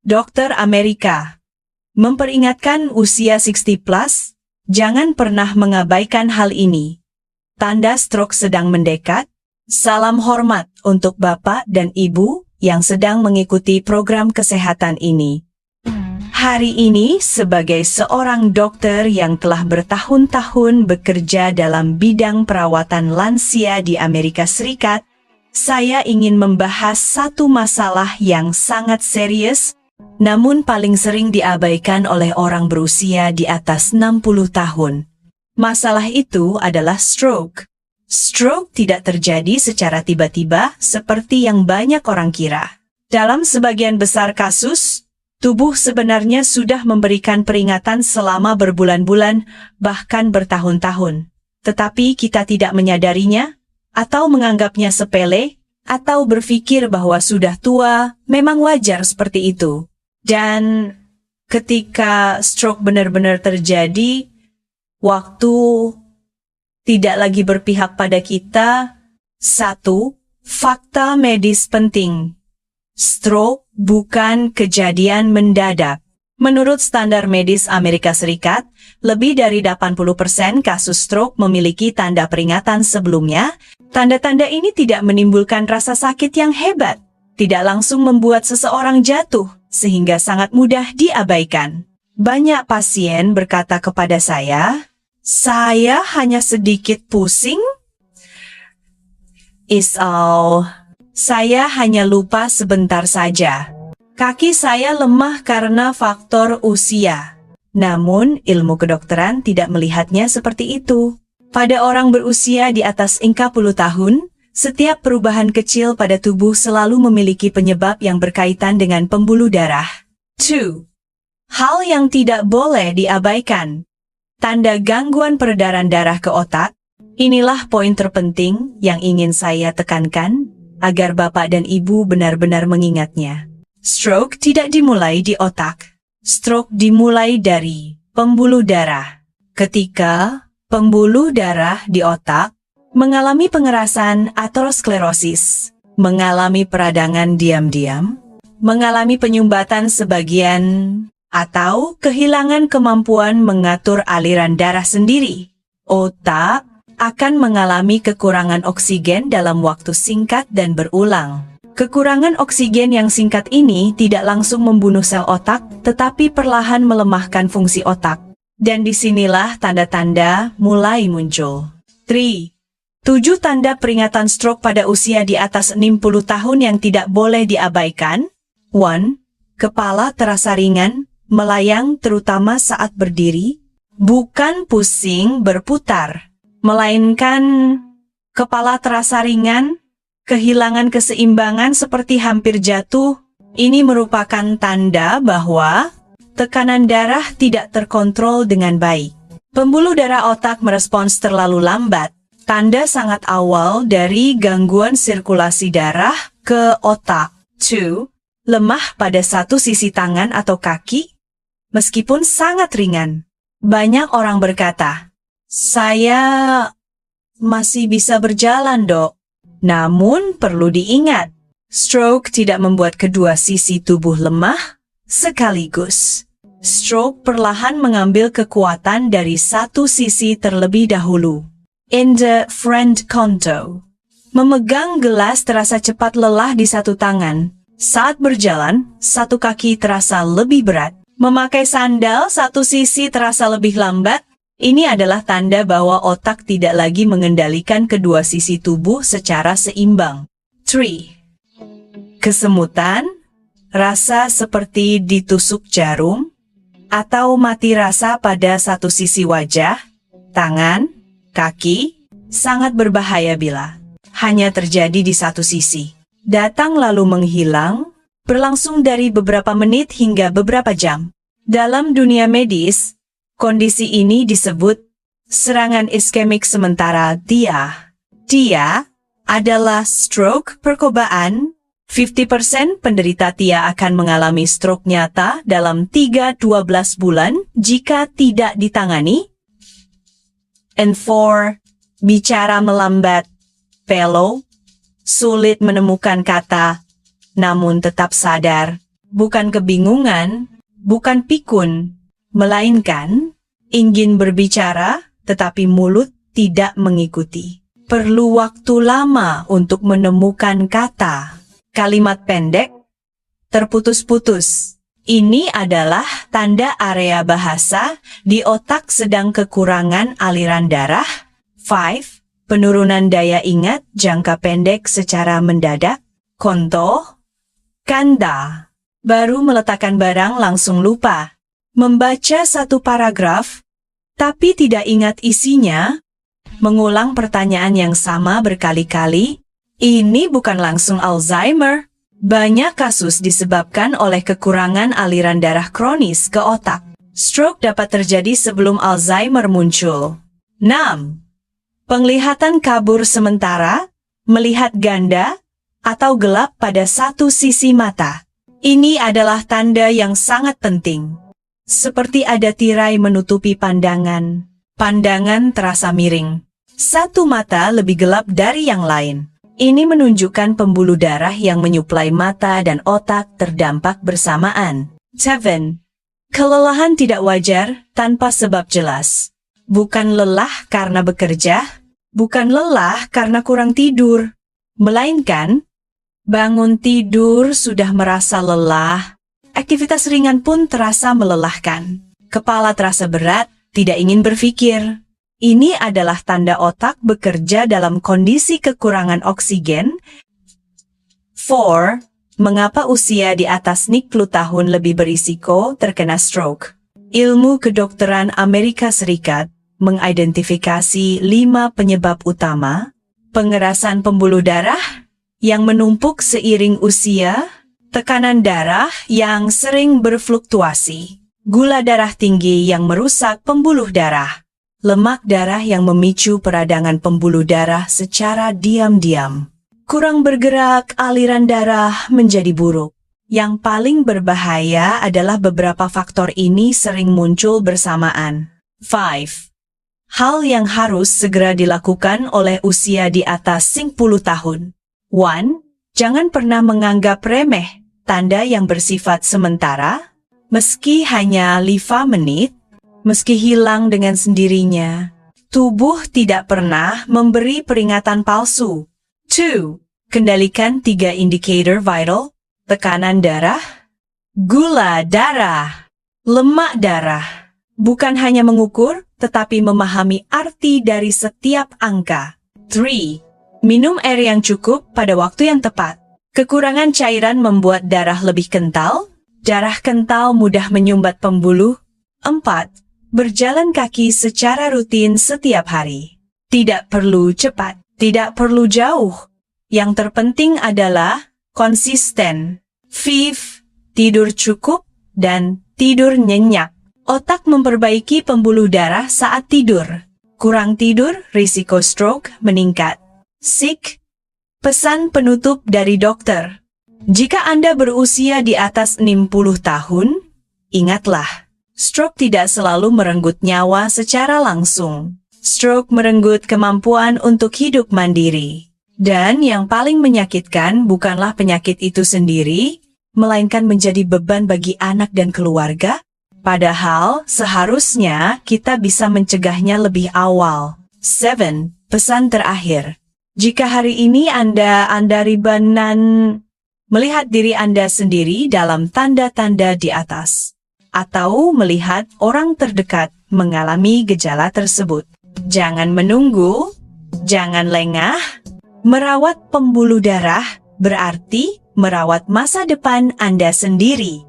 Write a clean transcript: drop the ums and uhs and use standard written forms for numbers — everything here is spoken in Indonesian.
Dokter Amerika memperingatkan usia 60 plus, jangan pernah mengabaikan hal ini. Tanda stroke sedang mendekat. Salam hormat untuk Bapak dan Ibu yang sedang mengikuti program kesehatan ini. Hari ini, sebagai seorang dokter yang telah bertahun-tahun bekerja dalam bidang perawatan lansia di Amerika Serikat, saya ingin membahas satu masalah yang sangat serius, namun paling sering diabaikan oleh orang berusia di atas 60 tahun. Masalah itu adalah stroke. Stroke tidak terjadi secara tiba-tiba seperti yang banyak orang kira. Dalam sebagian besar kasus, tubuh sebenarnya sudah memberikan peringatan selama berbulan-bulan, bahkan bertahun-tahun. Tetapi kita tidak menyadarinya, atau menganggapnya sepele, atau berpikir bahwa sudah tua, memang wajar seperti itu. Dan ketika stroke benar-benar terjadi, waktu tidak lagi berpihak pada kita. 1. Fakta medis penting. Stroke bukan kejadian mendadak. Menurut standar medis Amerika Serikat, lebih dari 80% kasus stroke memiliki tanda peringatan sebelumnya. Tanda-tanda ini tidak menimbulkan rasa sakit yang hebat, tidak langsung membuat seseorang jatuh, sehingga sangat mudah diabaikan. Banyak pasien berkata kepada saya hanya sedikit pusing. Saya hanya lupa sebentar saja. Kaki saya lemah karena faktor usia. Namun, ilmu kedokteran tidak melihatnya seperti itu. Pada orang berusia di atas 40 tahun, setiap perubahan kecil pada tubuh selalu memiliki penyebab yang berkaitan dengan pembuluh darah. 2. Hal yang tidak boleh diabaikan. Tanda gangguan peredaran darah ke otak. Inilah poin terpenting yang ingin saya tekankan, agar Bapak dan Ibu benar-benar mengingatnya. Stroke tidak dimulai di otak. Stroke dimulai dari pembuluh darah. Ketika pembuluh darah di otak mengalami pengerasan aterosklerosis, mengalami peradangan diam-diam, mengalami penyumbatan sebagian, atau kehilangan kemampuan mengatur aliran darah sendiri, otak akan mengalami kekurangan oksigen dalam waktu singkat dan berulang. Kekurangan oksigen yang singkat ini tidak langsung membunuh sel otak, tetapi perlahan melemahkan fungsi otak. Dan disinilah tanda-tanda mulai muncul. 3. 7 tanda peringatan stroke pada usia di atas 60 tahun yang tidak boleh diabaikan. 1. Kepala terasa ringan, melayang terutama saat berdiri, bukan pusing berputar, melainkan kepala terasa ringan, kehilangan keseimbangan seperti hampir jatuh. Ini merupakan tanda bahwa tekanan darah tidak terkontrol dengan baik. Pembuluh darah otak merespons terlalu lambat, tanda sangat awal dari gangguan sirkulasi darah ke otak. 2. Lemah pada satu sisi tangan atau kaki, meskipun sangat ringan. Banyak orang berkata, "Saya masih bisa berjalan, Dok." Namun perlu diingat, stroke tidak membuat kedua sisi tubuh lemah sekaligus. Stroke perlahan mengambil kekuatan dari satu sisi terlebih dahulu. In the friend conto, memegang gelas terasa cepat lelah di satu tangan. Saat berjalan, satu kaki terasa lebih berat. Memakai sandal, satu sisi terasa lebih lambat. Ini adalah tanda bahwa otak tidak lagi mengendalikan kedua sisi tubuh secara seimbang. 3. Kesemutan, rasa seperti ditusuk jarum, atau mati rasa pada satu sisi wajah, tangan, kaki, sangat berbahaya bila hanya terjadi di satu sisi. Datang lalu menghilang, berlangsung dari beberapa menit hingga beberapa jam. Dalam dunia medis, kondisi ini disebut serangan iskemik sementara. TIA adalah stroke percobaan. 50% penderita TIA akan mengalami stroke nyata dalam 3-12 bulan jika tidak ditangani. And 4. Bicara melambat, sulit menemukan kata, namun tetap sadar. bukan kebingungan, bukan pikun, melainkan ingin berbicara tetapi mulut tidak mengikuti. Perlu waktu lama untuk menemukan kata. Kalimat pendek, terputus-putus. Ini adalah tanda area bahasa di otak sedang kekurangan aliran darah. 5. Penurunan daya ingat jangka pendek secara mendadak. Contoh, kanda. Baru meletakkan barang langsung lupa. Membaca satu paragraf, tapi tidak ingat isinya. Mengulang pertanyaan yang sama berkali-kali. Ini bukan langsung Alzheimer. Banyak kasus disebabkan oleh kekurangan aliran darah kronis ke otak. Stroke dapat terjadi sebelum Alzheimer muncul. 6. Penglihatan kabur sementara, melihat ganda, atau gelap pada satu sisi mata. Ini adalah tanda yang sangat penting. Seperti ada tirai menutupi pandangan. Pandangan terasa miring. Satu mata lebih gelap dari yang lain. Ini menunjukkan pembuluh darah yang menyuplai mata dan otak terdampak bersamaan. 7. Kelelahan tidak wajar tanpa sebab jelas. Bukan lelah karena bekerja, bukan lelah karena kurang tidur, melainkan bangun tidur sudah merasa lelah. Aktivitas ringan pun terasa melelahkan. Kepala terasa berat, tidak ingin berpikir. Ini adalah tanda otak bekerja dalam kondisi kekurangan oksigen. 4. Mengapa usia di atas 60 tahun lebih berisiko terkena stroke? Ilmu kedokteran Amerika Serikat mengidentifikasi 5 penyebab utama: pengerasan pembuluh darah yang menumpuk seiring usia, tekanan darah yang sering berfluktuasi, gula darah tinggi yang merusak pembuluh darah, lemak darah yang memicu peradangan pembuluh darah secara diam-diam. Kurang bergerak, aliran darah menjadi buruk. Yang paling berbahaya adalah beberapa faktor ini sering muncul bersamaan. 5. Hal yang harus segera dilakukan oleh usia di atas 60 tahun. 1. Jangan pernah menganggap remeh tanda yang bersifat sementara, meski hanya 5 menit, meski hilang dengan sendirinya. Tubuh tidak pernah memberi peringatan palsu. 2. Kendalikan 3 indikator vital: tekanan darah, gula darah, lemak darah. Bukan hanya mengukur, tetapi memahami arti dari setiap angka. 3. Minum air yang cukup pada waktu yang tepat. Kekurangan cairan membuat darah lebih kental. Darah kental mudah menyumbat pembuluh. 4. Berjalan kaki secara rutin setiap hari. Tidak perlu cepat, tidak perlu jauh. Yang terpenting adalah konsisten. 5. Tidur cukup dan tidur nyenyak. Otak memperbaiki pembuluh darah saat tidur. Kurang tidur, risiko stroke meningkat. 6. Pesan penutup dari dokter. Jika Anda berusia di atas 60 tahun, ingatlah, stroke tidak selalu merenggut nyawa secara langsung. Stroke merenggut kemampuan untuk hidup mandiri. Dan yang paling menyakitkan bukanlah penyakit itu sendiri, melainkan menjadi beban bagi anak dan keluarga. Padahal seharusnya kita bisa mencegahnya lebih awal. 7. Pesan terakhir. Jika hari ini Anda ribanan melihat diri Anda sendiri dalam tanda-tanda di atas, atau melihat orang terdekat mengalami gejala tersebut, jangan menunggu, jangan lengah. Merawat pembuluh darah berarti merawat masa depan Anda sendiri.